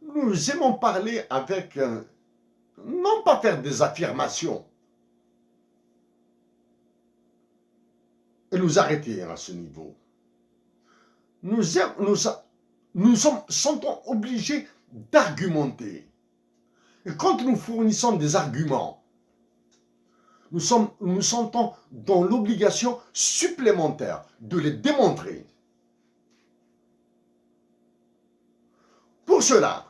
Nous aimons parler avec, non pas faire des affirmations et nous arrêter à ce niveau. Nous, nous sentons obligés d'argumenter. Et quand nous fournissons des arguments, nous sentons dans l'obligation supplémentaire de les démontrer. Pour cela,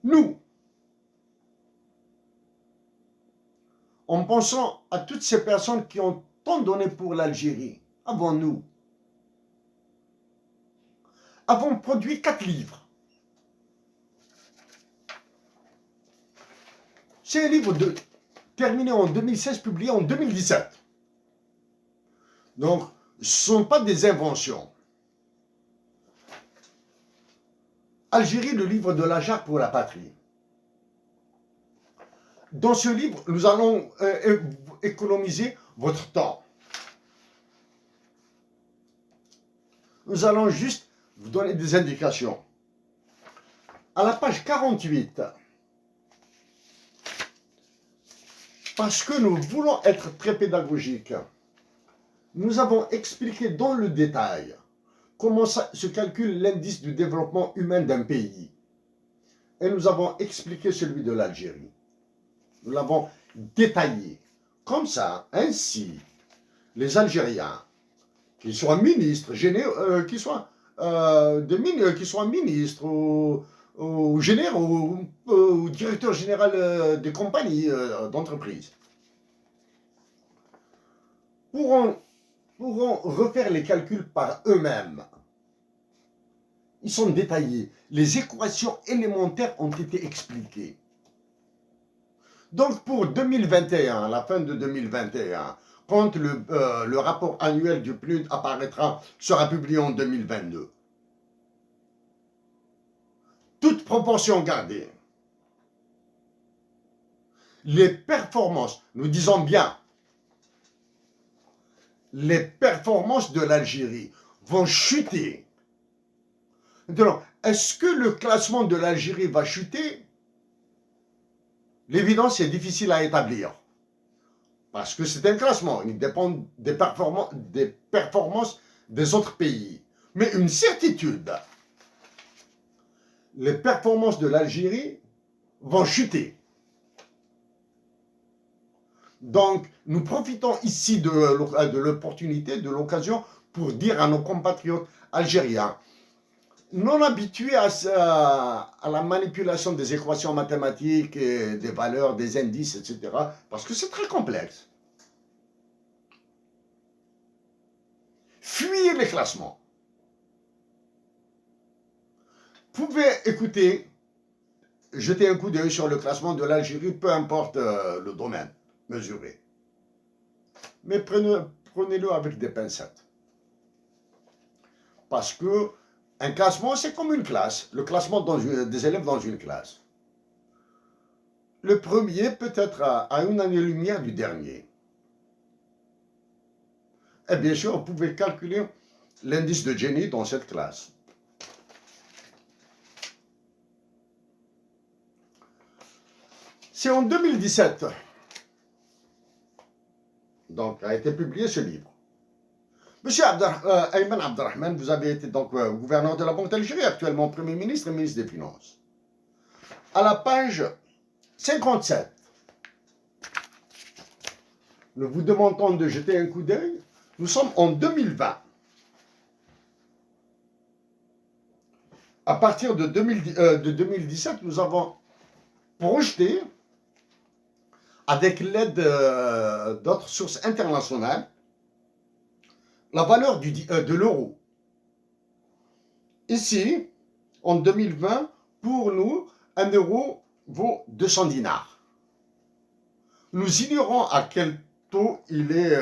nous, en pensant à toutes ces personnes qui ont tant donné pour l'Algérie, avant nous, avons produit 4 livres. C'est un livre terminé en 2016, publié en 2017. Donc, ce ne sont pas des inventions. Algérie, le livre de la jarre pour la patrie. Dans ce livre, nous allons économiser votre temps. Nous allons juste vous donner des indications. À la page 48, parce que nous voulons être très pédagogiques, nous avons expliqué dans le détail comment se calcule l'indice du développement humain d'un pays. Et nous avons expliqué celui de l'Algérie. Nous l'avons détaillé. Comme ça, ainsi, les Algériens, qu'ils soient ministres, qu'ils soient ministres ou généraux ou directeurs généraux des compagnies d'entreprise, pourront refaire les calculs par eux-mêmes. Ils sont détaillés. Les équations élémentaires ont été expliquées. Donc pour 2021, à la fin de 2021, quand le rapport annuel du PNUD sera publié en 2022, toute proportion gardée, les performances, nous disons bien, les performances de l'Algérie vont chuter. Maintenant, est-ce que le classement de l'Algérie va chuter? L'évidence est difficile à établir. Parce que c'est un classement, il dépend des performances des autres pays. Mais une certitude, les performances de l'Algérie vont chuter. Donc, nous profitons ici de l'opportunité, de l'occasion, pour dire à nos compatriotes algériens, non habitués à la manipulation des équations mathématiques, et des valeurs, des indices, etc., parce que c'est très complexe. Fuyez les classements. Vous pouvez écouter, jeter un coup d'œil sur le classement de l'Algérie, peu importe le domaine mesuré. Mais prenez-le avec des pincettes. Parce que un classement, c'est comme une classe. Le classement des élèves dans une classe. Le premier peut être à une année-lumière du dernier. Et bien sûr, vous pouvez calculer l'indice de Gini dans cette classe. C'est en 2017, donc, a été publié ce livre. Monsieur Ayman Abdelrahman, vous avez été donc gouverneur de la Banque d'Algérie, actuellement Premier ministre et ministre des Finances. À la page 57, nous vous demandons de jeter un coup d'œil. Nous sommes en 2020. À partir de 2017, nous avons projeté, avec l'aide d'autres sources internationales, la valeur de l'euro. Ici, en 2020, pour nous, 1 euro vaut 200 dinars. Nous ignorons à quel taux il est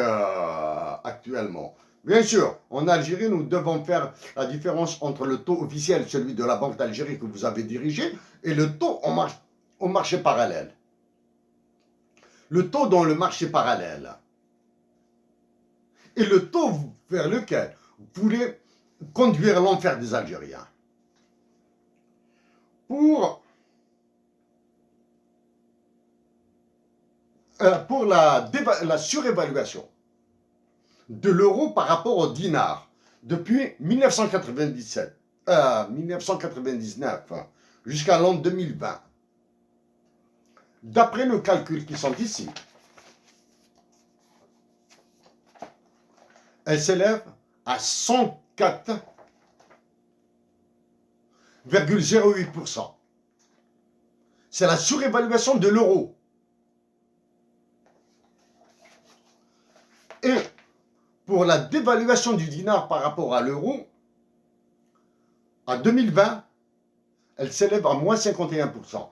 actuellement. Bien sûr, en Algérie, nous devons faire la différence entre le taux officiel, celui de la Banque d'Algérie que vous avez dirigé, et le taux au marché parallèle. Le taux dans le marché parallèle. Et le taux vers lequel voulait conduire l'enfer des Algériens. Pour la surévaluation de l'euro par rapport au dinar depuis 1999 jusqu'à l'an 2020. D'après nos calculs qui sont ici, elle s'élève à 104,08%. C'est la surévaluation de l'euro. Et pour la dévaluation du dinar par rapport à l'euro, en 2020, elle s'élève à moins 51%.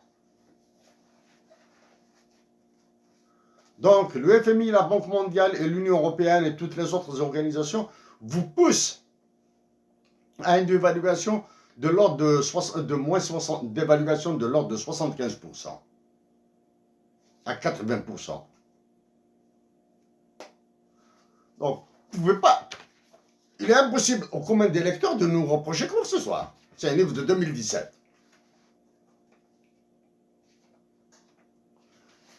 Donc, le FMI, la Banque mondiale et l'Union européenne et toutes les autres organisations vous poussent à une dévaluation de l'ordre de moins 60, d'évaluation de l'ordre de 75% à 80%. Donc, vous ne pouvez pas. Il est impossible au commun des lecteurs de nous reprocher quoi que ce soit. C'est un livre de 2017.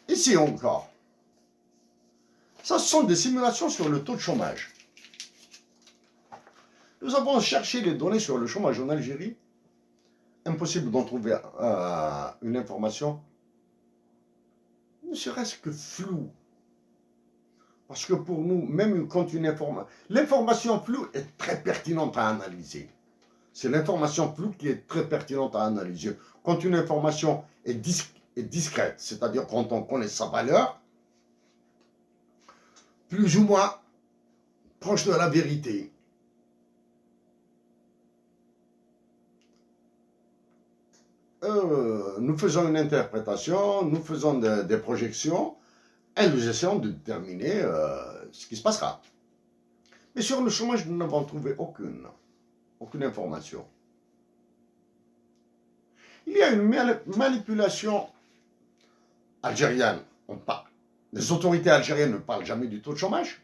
Ici encore. Ça, ce sont des simulations sur le taux de chômage. Nous avons cherché les données sur le chômage en Algérie. Impossible d'en trouver une information, ne serait-ce que floue. Parce que pour nous, même quand l'information floue est très pertinente à analyser. C'est l'information floue qui est très pertinente à analyser. Quand une information est discrète, c'est-à-dire quand on connaît sa valeur, plus ou moins proche de la vérité. Nous faisons une interprétation, nous faisons des projections, et nous essayons de déterminer ce qui se passera. Mais sur le chômage, nous n'avons trouvé aucune information. Il y a une manipulation algérienne. Les autorités algériennes ne parlent jamais du taux de chômage.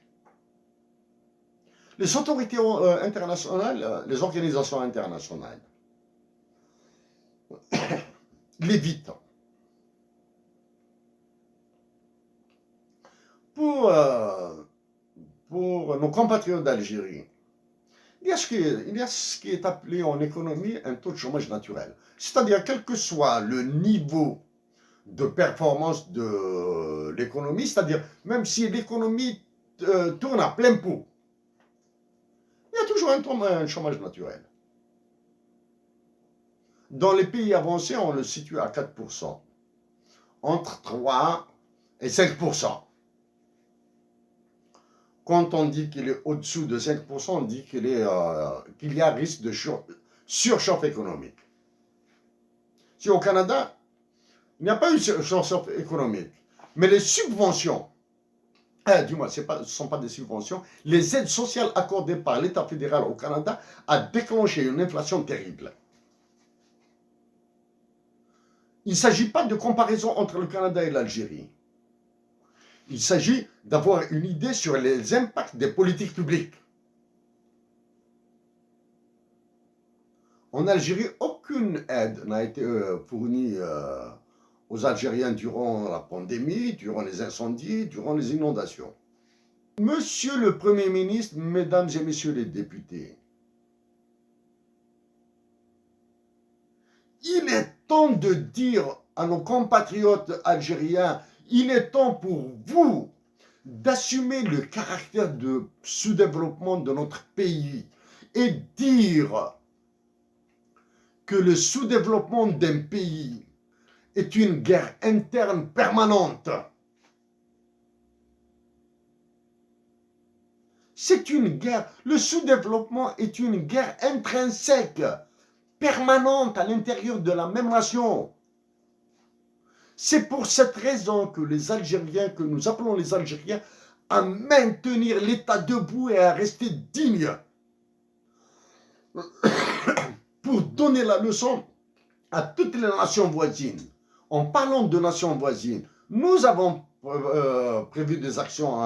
Les autorités internationales, les organisations internationales, l'évitent. Pour nos compatriotes d'Algérie, il y a ce qui est appelé en économie un taux de chômage naturel. C'est-à-dire, quel que soit le niveau de performance de l'économie, c'est-à-dire, même si l'économie tourne à plein pot, il y a toujours un chômage naturel. Dans les pays avancés, on le situe à 4%, entre 3 et 5%. Quand on dit qu'il est au-dessous de 5%, on dit qu'il y a risque de surchauffe économique. Si au Canada, il n'y a pas eu de surchauffe économique, mais les subventions, du moins, ce ne sont pas des subventions, les aides sociales accordées par l'État fédéral au Canada a déclenché une inflation terrible. Il ne s'agit pas de comparaison entre le Canada et l'Algérie. Il s'agit d'avoir une idée sur les impacts des politiques publiques. En Algérie, aucune aide n'a été fournie aux Algériens durant la pandémie, durant les incendies, durant les inondations. Monsieur le Premier ministre, Mesdames et Messieurs les députés, il est temps de dire à nos compatriotes algériens, il est temps pour vous d'assumer le caractère de sous-développement de notre pays et dire que le sous-développement d'un pays est une guerre interne permanente. C'est une guerre, le sous-développement est une guerre intrinsèque, permanente à l'intérieur de la même nation. C'est pour cette raison que les Algériens, que nous appelons les Algériens, à maintenir l'État debout et à rester dignes pour donner la leçon à toutes les nations voisines. En parlant de nations voisines, nous avons prévu des actions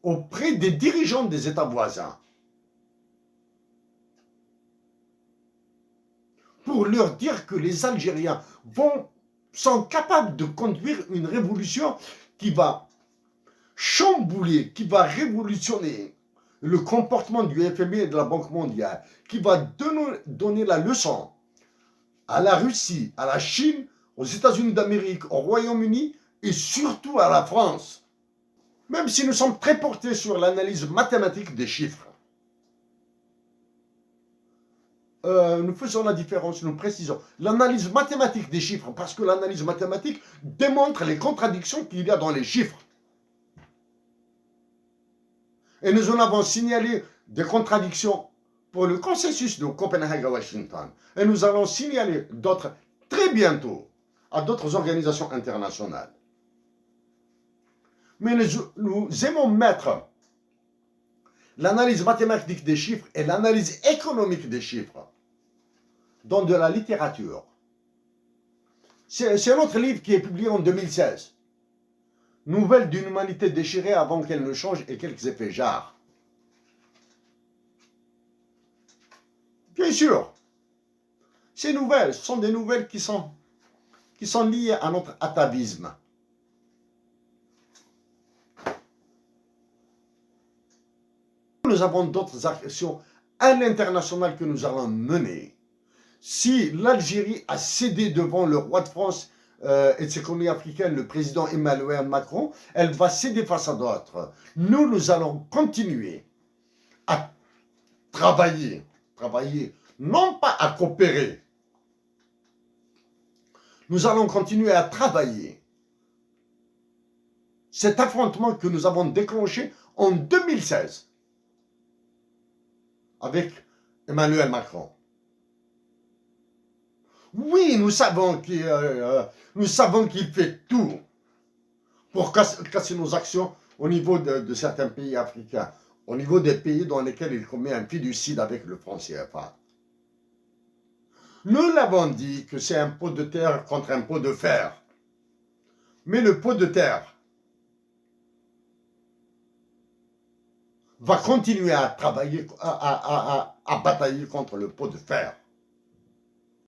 auprès des dirigeants des États voisins pour leur dire que les Algériens sont capables de conduire une révolution qui va chambouler, qui va révolutionner le comportement du FMI et de la Banque mondiale, qui va donner la leçon à la Russie, à la Chine, aux États-Unis d'Amérique, au Royaume-Uni et surtout à la France. Même si nous sommes très portés sur l'analyse mathématique des chiffres, nous faisons la différence, nous précisons l'analyse mathématique des chiffres, parce que l'analyse mathématique démontre les contradictions qu'il y a dans les chiffres. Et nous en avons signalé des contradictions pour le consensus de Copenhague à Washington. Et nous allons signaler d'autres très bientôt à d'autres organisations internationales. Mais nous aimons mettre l'analyse mathématique des chiffres et l'analyse économique des chiffres dans de la littérature. C'est un autre livre qui est publié en 2016. Nouvelles d'une humanité déchirée avant qu'elle ne change et quelques effets jarres. Bien sûr, ces nouvelles sont des nouvelles qui sont liées à notre atavisme. Nous avons d'autres actions à l'international que nous allons mener. Si l'Algérie a cédé devant le roi de France et de ses colonies africaines, le président Emmanuel Macron, elle va céder face à d'autres. Nous allons continuer à travailler, non pas à coopérer. Nous allons continuer à travailler. Cet affrontement que nous avons déclenché en 2016 avec Emmanuel Macron. Oui, nous savons qu'il fait tout pour casser nos actions au niveau de certains pays africains, au niveau des pays dans lesquels il commet un fiducide avec le franc CFA. Nous l'avons dit que c'est un pot de terre contre un pot de fer. Mais le pot de terre va continuer à travailler, à batailler contre le pot de fer.